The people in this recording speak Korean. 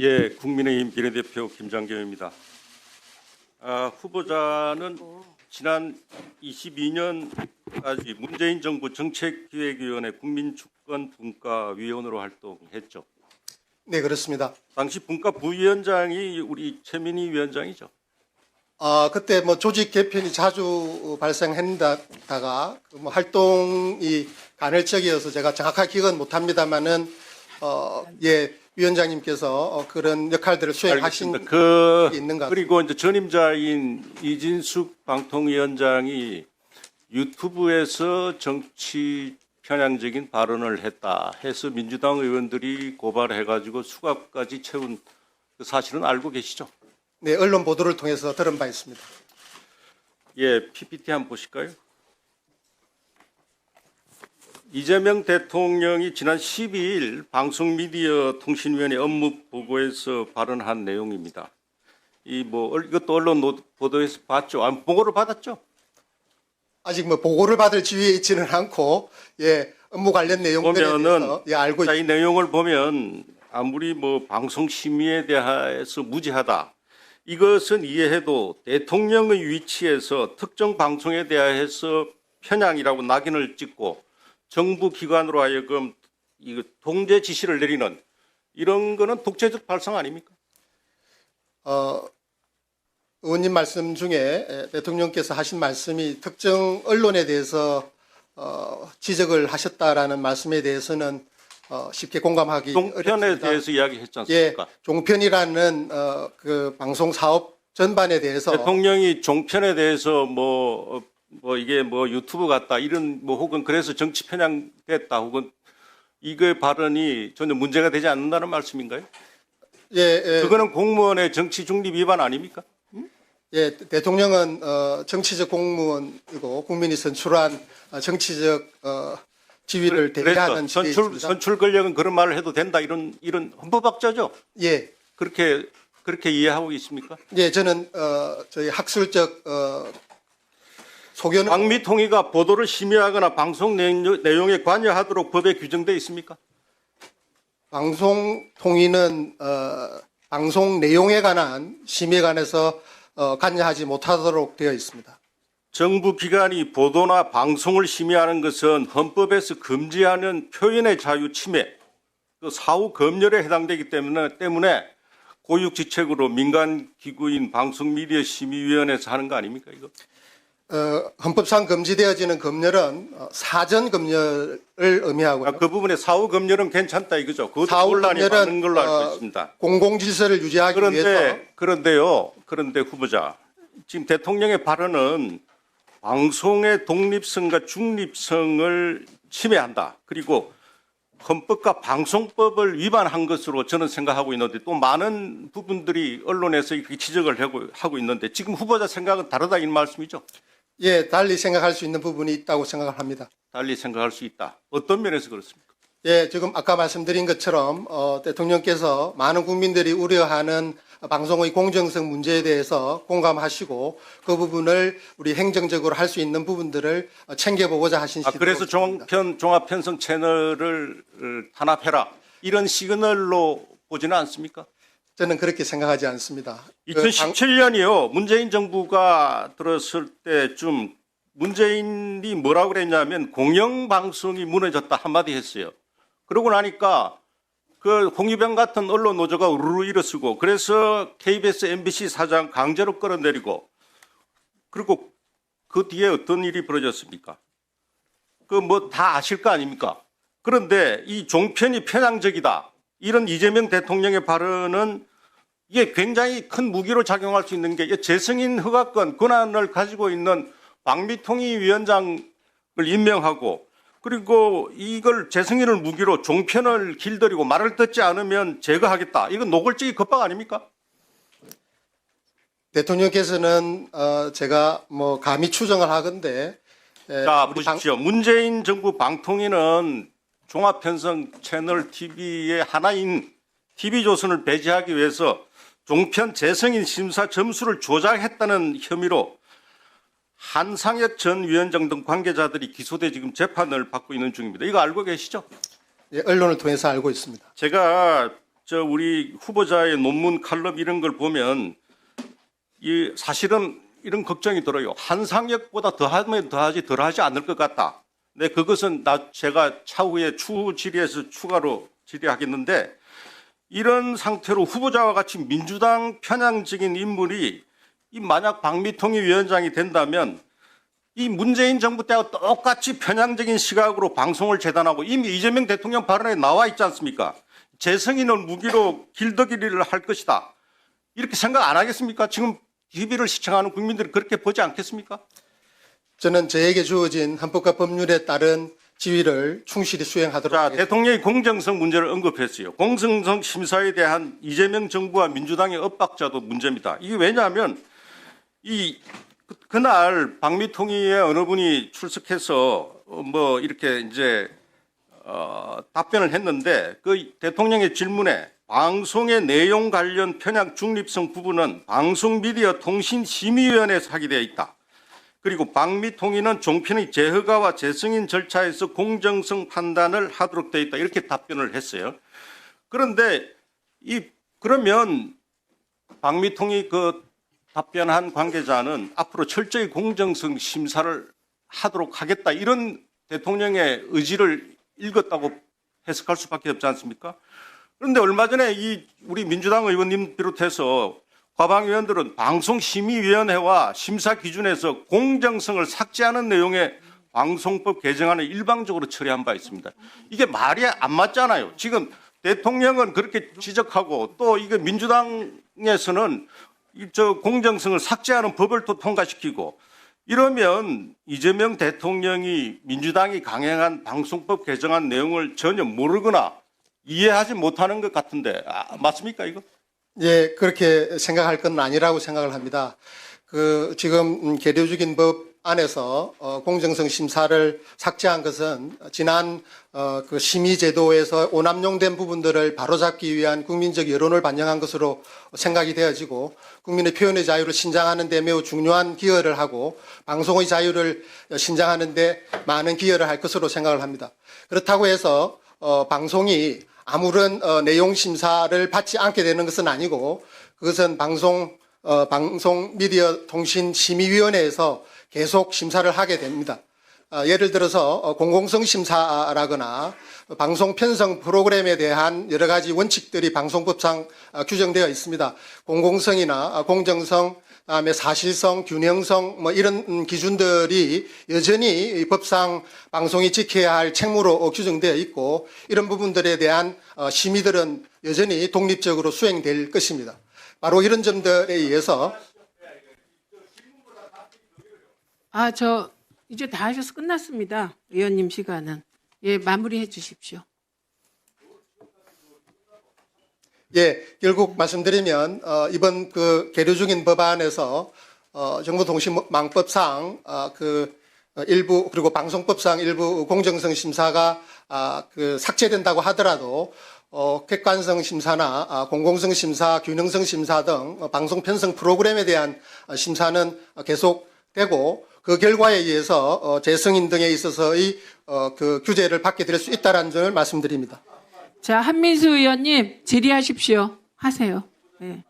예, 국민의힘 비례대표 김장겸입니다. 후보자는 지난 22년까지 문재인 정부 정책기획위원회 국민주권분과위원으로 활동했죠. 네, 그렇습니다. 당시 분과 부위원장이 우리 최민희 위원장이죠. 그때 뭐 조직 개편이 자주 발생했다가 뭐 활동이 간헐적이어서 제가 정확하게 기억은 못합니다만은 예, 위원장님께서 그런 역할들을 수행하신 게 있는 것 같습니다. 그리고 이제 전임자인 이진숙 방통위원장이 유튜브에서 정치 편향적인 발언을 했다 해서 민주당 의원들이 고발해가지고 수갑까지 채운 그 사실은 알고 계시죠? 네, 언론 보도를 통해서 들은 바 있습니다. 예, PPT 한번 보실까요? 이재명 대통령이 지난 12일 방송미디어통신위원회 업무보고에서 발언한 내용입니다. 이것도 언론 보도에서 봤죠? 보고를 받았죠? 아직 뭐 보고를 받을 지위에 있지는 않고 예, 업무 관련 내용들에 대해서 예, 알고 자, 있습니다. 이 내용을 보면 아무리 뭐 방송 심의에 대해서 무지하다. 이것은 이해해도 대통령의 위치에서 특정 방송에 대해서 편향이라고 낙인을 찍고 정부 기관으로 하여금 이거 통제 지시를 내리는 이런 거는 독재적 발상 아닙니까? 의원님 말씀 중에 대통령께서 하신 말씀이 특정 언론에 대해서 지적을 하셨다라는 말씀에 대해서는 쉽게 공감하기 종편에 어렵습니다. 대해서 이야기했지 예, 않습니까? 종편이라는 그 방송 사업 전반에 대해서 대통령이 종편에 대해서 이게 유튜브 같다 이런 혹은 그래서 정치 편향됐다 혹은 이거 발언이 전혀 문제가 되지 않는다는 말씀인가요? 예, 그거는 공무원의 정치 중립 위반 아닙니까? 예, 대통령은 정치적 공무원이고 국민이 선출한 정치적 지위를 대리하는 지위에 있습니다. 선출 권력은 그런 말을 해도 된다 이런 헌법학자죠? 예, 그렇게 이해하고 있습니까? 예, 저는 저희 학술적 소견은 방미통위가 보도를 심의하거나 방송 내용에 관여하도록 법에 규정되어 있습니까? 방송 통위는 방송 내용에 관한 심의에 관해서 관여하지 못하도록 되어 있습니다. 정부 기관이 보도나 방송을 심의하는 것은 헌법에서 금지하는 표현의 자유 침해, 그 사후 검열에 해당되기 때문에 고육지책으로 민간 기구인 방송미디어심의위원회에서 하는 거 아닙니까 이거? 헌법상 금지되어지는 검열은 사전 검열을 의미하고요. 그 부분에 사후 검열은 괜찮다 이거죠. 그것도 사후 논란이 많은 검열은 걸로 알고 있습니다. 공공질서를 유지하기 위해서 그런데 후보자, 지금 대통령의 발언은 방송의 독립성과 중립성을 침해한다. 그리고 헌법과 방송법을 위반한 것으로 저는 생각하고 있는데 또 많은 부분들이 언론에서 이렇게 지적을 하고 있는데 지금 후보자 생각은 다르다 이 말씀이죠? 예, 달리 생각할 수 있는 부분이 있다고 생각을 합니다. 달리 생각할 수 있다. 어떤 면에서 그렇습니까? 예, 지금 아까 말씀드린 것처럼 대통령께서 많은 국민들이 우려하는 방송의 공정성 문제에 대해서 공감하시고 그 부분을 우리 행정적으로 할 수 있는 부분들을 챙겨보고자 하신 시도로 그래서 종합편성 채널을 탄압해라 이런 시그널로 보지는 않습니까? 저는 그렇게 생각하지 않습니다. 2017년이요. 문재인 정부가 들었을 때쯤 문재인이 뭐라고 그랬냐면 공영방송이 무너졌다 한마디 했어요. 그러고 나니까 그 홍위병 같은 언론 노조가 우르르 일어서고 그래서 KBS, MBC 사장 강제로 끌어내리고 그리고 그 뒤에 어떤 일이 벌어졌습니까? 다 아실 거 아닙니까? 그런데 이 종편이 편향적이다. 이런 이재명 대통령의 발언은 이게 굉장히 큰 무기로 작용할 수 있는 게 재승인 허가권 권한을 가지고 있는 방미통위 위원장을 임명하고 그리고 이걸 재승인을 무기로 종편을 길들이고 말을 듣지 않으면 제거하겠다. 이건 노골적인 겁박 아닙니까? 대통령께서는 제가 뭐 감히 추정을 하건데 자, 보십시오. 문재인 정부 방통위는 종합편성 채널 TV의 하나인 TV조선을 배제하기 위해서 종편 재승인 심사 점수를 조작했다는 혐의로 한상혁 전 위원장 등 관계자들이 기소돼 지금 재판을 받고 있는 중입니다. 이거 알고 계시죠? 예, 언론을 통해서 알고 있습니다. 제가 우리 후보자의 논문 칼럼 이런 걸 보면 이 사실은 이런 걱정이 들어요. 한상혁보다 더하면 더하지 덜하지 않을 것 같다. 네, 그것은 제가 차후에 추후 질의에서 추가로 질의하겠는데 이런 상태로 후보자와 같이 민주당 편향적인 인물이 이 만약 박미통이 위원장이 된다면 이 문재인 정부 때와 똑같이 편향적인 시각으로 방송을 재단하고 이미 이재명 대통령 발언에 나와 있지 않습니까? 재성인을 무기로 길더기리를 할 것이다. 이렇게 생각 안 하겠습니까? 지금 TV를 시청하는 국민들이 그렇게 보지 않겠습니까? 저는 저에게 주어진 헌법과 법률에 따른 지위를 충실히 수행하도록 자, 하겠습니다. 대통령이 공정성 문제를 언급했어요. 공정성 심사에 대한 이재명 정부와 민주당의 엇박자도 문제입니다. 이게 왜냐하면 그날 박미통위의 어느 분이 출석해서 뭐 이렇게 이제 답변을 했는데 그 대통령의 질문에 방송의 내용 관련 편향 중립성 부분은 방송미디어통신심의위원회에서 하게 되어 있다. 그리고 박미통위는 종편의 재허가와 재승인 절차에서 공정성 판단을 하도록 되어 있다. 이렇게 답변을 했어요. 그런데 그러면 박미통위 그 답변한 관계자는 앞으로 철저히 공정성 심사를 하도록 하겠다. 이런 대통령의 의지를 읽었다고 해석할 수밖에 없지 않습니까? 그런데 얼마 전에 우리 민주당 의원님 비롯해서 과방 의원들은 방송심의위원회와 심사 기준에서 공정성을 삭제하는 내용의 방송법 개정안을 일방적으로 처리한 바 있습니다. 이게 말이 안 맞잖아요. 지금 대통령은 그렇게 지적하고 또 이게 민주당에서는 공정성을 삭제하는 법을 또 통과시키고 이러면 이재명 대통령이 민주당이 강행한 방송법 개정안 내용을 전혀 모르거나 이해하지 못하는 것 같은데 맞습니까 이거? 예, 그렇게 생각할 건 아니라고 생각을 합니다. 지금 계류 중인 법 안에서 공정성 심사를 삭제한 것은 지난 그 심의제도에서 오남용된 부분들을 바로잡기 위한 국민적 여론을 반영한 것으로 생각이 되어지고 국민의 표현의 자유를 신장하는 데 매우 중요한 기여를 하고 방송의 자유를 신장하는 데 많은 기여를 할 것으로 생각을 합니다. 그렇다고 해서 방송이 아무런 내용 심사를 받지 않게 되는 것은 아니고 그것은 방송미디어통신심의위원회에서 계속 심사를 하게 됩니다. 예를 들어서 공공성 심사라거나 방송 편성 프로그램에 대한 여러 가지 원칙들이 방송법상 규정되어 있습니다. 공공성이나 공정성, 그다음에 사실성, 균형성 뭐 이런 기준들이 여전히 법상 방송이 지켜야 할 책무로 규정되어 있고 이런 부분들에 대한 심의들은 여전히 독립적으로 수행될 것입니다. 바로 이런 점들에 의해서 이제 다 하셔서 끝났습니다. 의원님 시간은. 예, 마무리해 주십시오. 예, 결국 말씀드리면 이번 그 계류 중인 법안에서 정보통신망법상 일부 그리고 방송법상 일부 공정성 심사가 삭제된다고 하더라도 객관성 심사나 공공성 심사, 균형성 심사 등 방송 편성 프로그램에 대한 심사는 계속되고 그 결과에 의해서 재승인 등에 있어서의 그 규제를 받게 될 수 있다는 점을 말씀드립니다. 자, 한민수 의원님 질의하십시오. 하세요. 네.